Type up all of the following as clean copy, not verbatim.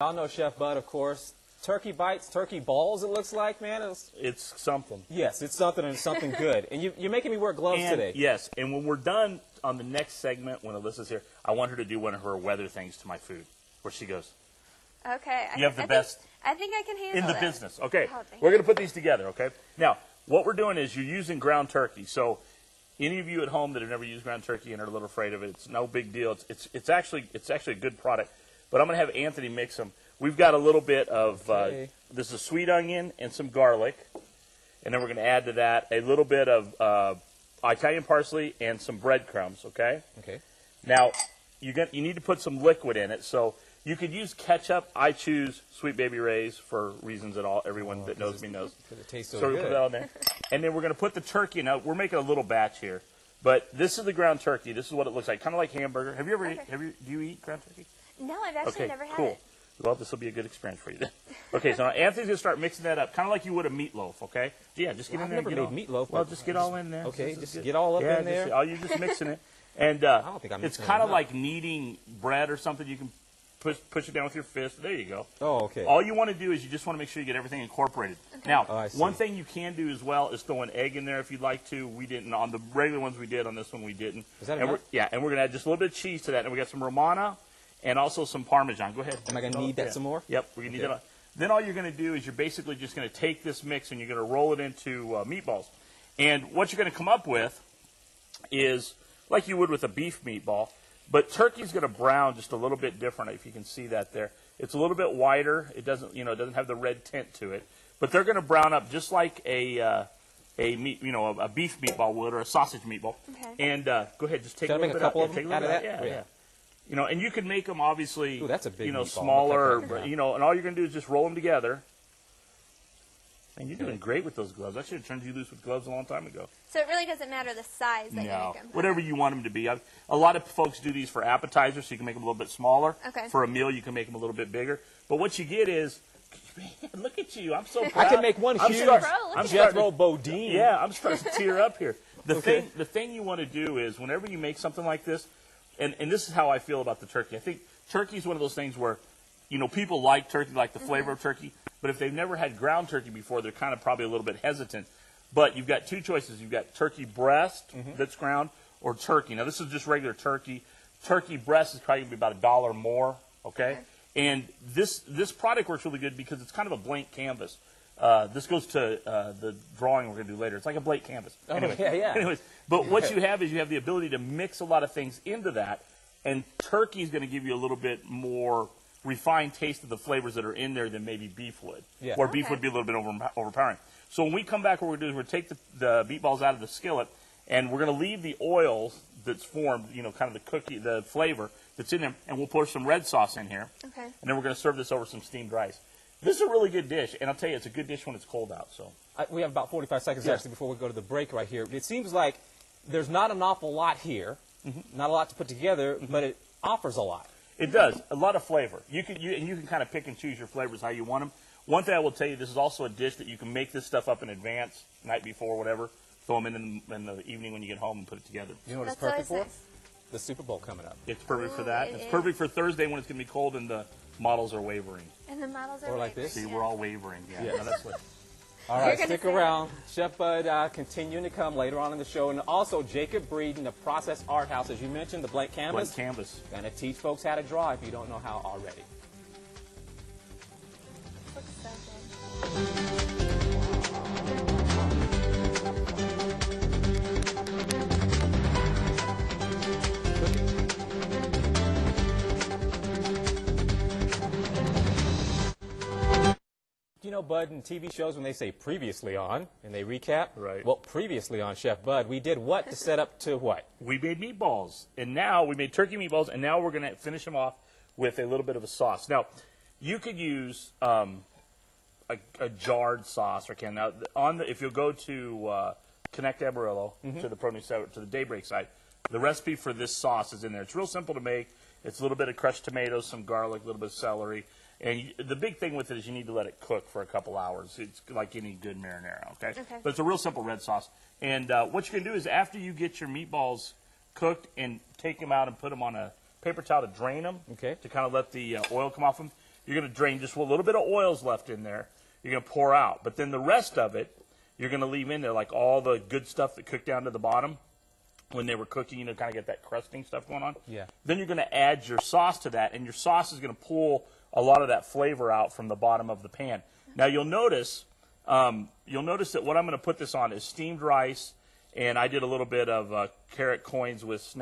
Y'all know Chef Bud, of course. Turkey bites, turkey balls, it looks like, man. It's something. Yes, it's something, and it's something good. And you're making me wear gloves today. Yes, and when we're done on the next segment, when Alyssa's here, I want her to do one of her weather things to my food, where she goes, okay. You have the best I think I can handle in the it. business. Okay, Oh, we're going to put these together, okay? Now, what we're doing is you're using ground turkey. So any of you at home that have never used ground turkey and are a little afraid of it, it's no big deal. It's actually a good product. But I'm going to have Anthony mix them. We've got a little bit of, this is sweet onion and some garlic. And then we're going to add to that a little bit of Italian parsley and some breadcrumbs, okay? Okay. Now, you need to put some liquid in it. So you could use ketchup. I choose Sweet Baby Ray's for reasons that everyone that knows me knows. Because it tastes so So we good. put that on there. And then we're going to put the turkey in. Now, we're making a little batch here. But this is the ground turkey. This is what it looks like, kind of like hamburger. Have you ever do you eat ground turkey? No, I've actually never had it. Well, this will be a good experience for you then. Okay, so now Anthony's going to start mixing that up, kind of like you would a meatloaf, okay? Yeah, just get in there. I've never made meatloaf. Well, just get all in there. Okay, just get all up in there. You're just mixing it. And I don't think I'm it's mixing kind it of up. like kneading bread or something. You can push it down with your fist. There you go. Oh, okay. All you want to do is you just want to make sure you get everything incorporated. Okay. Now, I see. one thing you can do as well is throw an egg in there if you'd like to. We didn't. On the regular ones we did. On this one we didn't. Is that and enough? and we're going to add just a little bit of cheese to that. And we got some Romana and also some Parmesan. Go ahead. Am I going to need that some more? Yep, we're going to need that. Then all you're going to do is you're basically just going to take this mix and you're going to roll it into meatballs. And what you're going to come up with is like you would with a beef meatball, but turkey's going to brown just a little bit different, if you can see that there. It's a little bit whiter. It doesn't, it doesn't have the red tint to it. But they're going to brown up just like a beef meatball would or a sausage meatball. Okay. And go ahead, just take a little bit couple out. of them Take a out of little that? bit, yeah. And you can make them obviously, Ooh, that's a big meatball. smaller, Okay. and all you're going to do is just roll them together. And you're doing great with those gloves. I should have turned you loose with gloves a long time ago. So it really doesn't matter the size that you make them. Whatever you want them to be. A lot of folks do these for appetizers, so you can make them a little bit smaller. Okay. For a meal, you can make them a little bit bigger. But what you get is, man, look at you. I'm so proud. I can make one huge Jethro Bodine. Yeah, I'm starting to tear up here. The thing you want to do is, whenever you make something like this, and this is how I feel about the turkey. I think turkey is one of those things where, people like turkey, like the flavor of turkey, but if they've never had ground turkey before, they're kind of probably a little bit hesitant. But you've got two choices. You've got turkey breast that's ground or turkey. Now, this is just regular turkey. Turkey breast is probably going to be about $1 more, okay? And this product works really good because it's kind of a blank canvas. This goes to the drawing we're going to do later. It's like a blank canvas. Anyway, yeah. Anyways, but what you have is you have the ability to mix a lot of things into that, and turkey is going to give you a little bit more refined taste of the flavors that are in there than maybe beef would. Yeah. Or beef would be a little bit overpowering. So when we come back, what we're going to do is we're going to take the meatballs out of the skillet, and we're going to leave the oils that's formed, kind of the flavor that's in there, and we'll pour some red sauce in here. Okay. And then we're going to serve this over some steamed rice. This is a really good dish, and I'll tell you, it's a good dish when it's cold out. So we have about 45 seconds actually before we go to the break right here. It seems like there's not an awful lot here, not a lot to put together, but it offers a lot. It does. A lot of flavor. You can kind of pick and choose your flavors how you want them. One thing I will tell you, this is also a dish that you can make this stuff up in advance, night before, whatever. Throw them in the evening when you get home and put it together. You know what it's That's perfect for? always nice. The Super Bowl coming up. It's perfect for that. It It's is. perfect for Thursday when it's going to be cold and the models are wavering. And the models are Or like wavering. this? See, we're all wavering. Yeah. No, that's what. All right, You're gonna stick say around. Chef Bud continuing to come later on in the show. And also Jacob Breeden, the Process Art House. As you mentioned, the blank canvas. Blank canvas. Going to teach folks how to draw if you don't know how already. Looks so good. You know, Bud, in TV shows when they say previously on and they recap, Right. Well, previously on Chef Bud, we did what to set up to what? We made meatballs, and now we made turkey meatballs, and now we're going to finish them off with a little bit of a sauce. Now, you could use a jarred sauce or can. Now, if you'll go to Connect Amarillo to the produce to the Daybreak site, the recipe for this sauce is in there. It's real simple to make. It's a little bit of crushed tomatoes, some garlic, a little bit of celery. And the big thing with it is you need to let it cook for a couple hours. It's like any good marinara, okay? But it's a real simple red sauce. And what you can do is after you get your meatballs cooked and take them out and put them on a paper towel to drain them, to kind of let the oil come off them, you're going to drain just a little bit of oil's left in there. You're going to pour out. But then the rest of it, you're going to leave in there, like all the good stuff that cooked down to the bottom when they were cooking, kind of get that crusting stuff going on. Yeah. Then you're going to add your sauce to that, and your sauce is going to pull a lot of that flavor out from the bottom of the pan. Now you'll notice that what I'm going to put this on is steamed rice, and I did a little bit of carrot coins with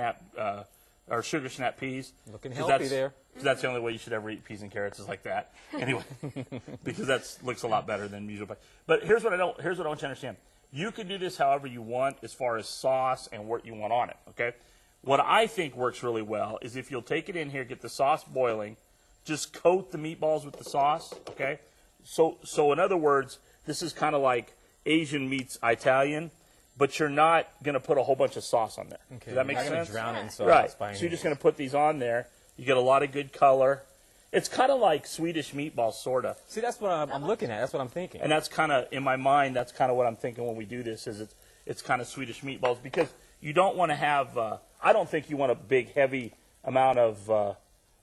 or sugar snap peas. Looking healthy there. Because that's the only way you should ever eat peas and carrots is like that. Anyway, because that looks a lot better than usual. But here's what I want you to understand. You can do this however you want as far as sauce and what you want on it, okay? What I think works really well is if you'll take it in here, get the sauce boiling, just coat the meatballs with the sauce, okay? So in other words, this is kind of like Asian meets Italian, but you're not going to put a whole bunch of sauce on there. Okay. Does that make sense? sense? Drown it in sauce. Right. By So you're just going to put these on there. You get a lot of good color. It's kind of like Swedish meatballs, sort of. See, that's what I'm looking at. That's what I'm thinking. And that's kind of, in my mind, that's kind of what I'm thinking when we do this, is it's kind of Swedish meatballs, because you don't want to have, I don't think you want a big, heavy amount of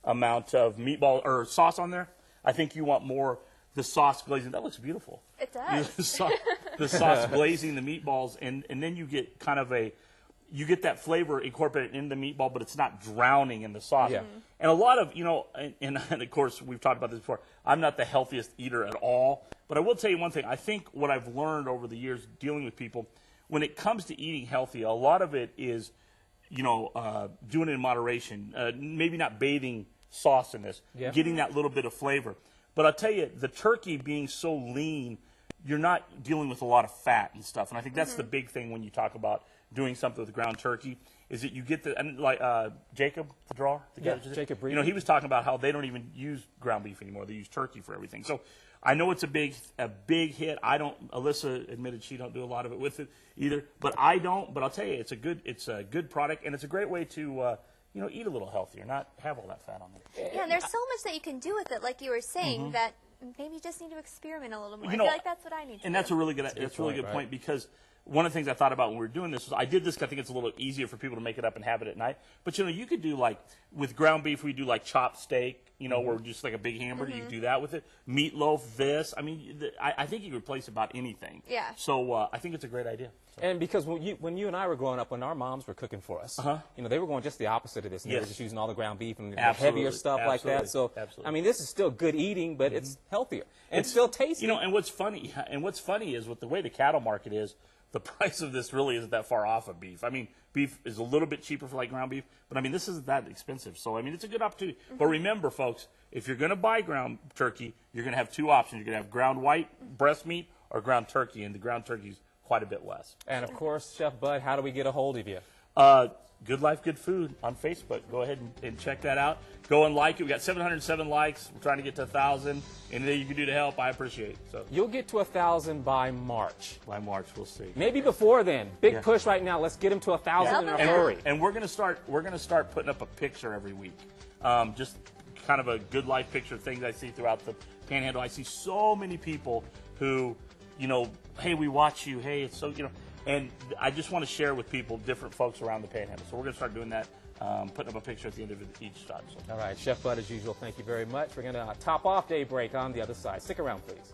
meatball or sauce on there. I think you want more the sauce glazing. That looks beautiful. It does. The sauce glazing the meatballs, and then you get kind of you get that flavor incorporated in the meatball, but it's not drowning in the sauce. Yeah. And a lot of, and of course, we've talked about this before, I'm not the healthiest eater at all, but I will tell you one thing. I think what I've learned over the years dealing with people, when it comes to eating healthy, a lot of it is, doing it in moderation, maybe not bathing sauce in this, getting that little bit of flavor. But I'll tell you, the turkey being so lean, you're not dealing with a lot of fat and stuff. And I think that's the big thing when you talk about doing something with ground turkey, is that you get the, and like Jacob, the drawer, the guy, Jacob Reed. he was talking about how they don't even use ground beef anymore. They use turkey for everything. So I know it's a big hit. Alyssa admitted she don't do a lot of it with it either, but I don't. But I'll tell you, it's a good product, and it's a great way to eat a little healthier, not have all that fat on there. Yeah, and there's so much that you can do with it, like you were saying, that maybe you just need to experiment a little more. I feel like that's what I need to do. And that's a really good point, because one of the things I thought about when we were doing this was I did this. I think it's a little easier for people to make it up and have it at night. But you could do, like with ground beef, we do like chopped steak. Where just like a big hamburger. You can do that with it. Meatloaf. This. I mean, I think you could replace about anything. Yeah. So I think it's a great idea. So. And because when you and I were growing up, when our moms were cooking for us, they were going just the opposite of this. And They were just using all the ground beef and the heavier stuff like that. So I mean, this is still good eating, but it's healthier and it's still tasty. And what's funny is with the way the cattle market is, the price of this really isn't that far off of beef. I mean, beef is a little bit cheaper for like ground beef, but I mean, this isn't that expensive. So I mean, it's a good opportunity. But remember, folks, if you're going to buy ground turkey, you're going to have two options. You're going to have ground white breast meat or ground turkey, and the ground turkey is quite a bit less. And of course, Chef Bud, how do we get a hold of you? Good Life, Good Food on Facebook. Go ahead and check that out. Go and like it. We got 707 likes. We're trying to get to 1,000. Anything you can do to help, I appreciate. So you'll get to 1,000 by March. By March, we'll see. Maybe before then. Big push right now. Let's get them to 1,000 in a hurry. And we're gonna start putting up a picture every week. Just kind of a Good Life picture of things I see throughout the Panhandle. I see so many people who, hey, we watch you. Hey, it's so and I just want to share with people different folks around the Panhandle. So we're going to start doing that, putting up a picture at the end of each shot. So. All right, Chef Bud, as usual, thank you very much. We're going to top off Daybreak on the other side. Stick around, please.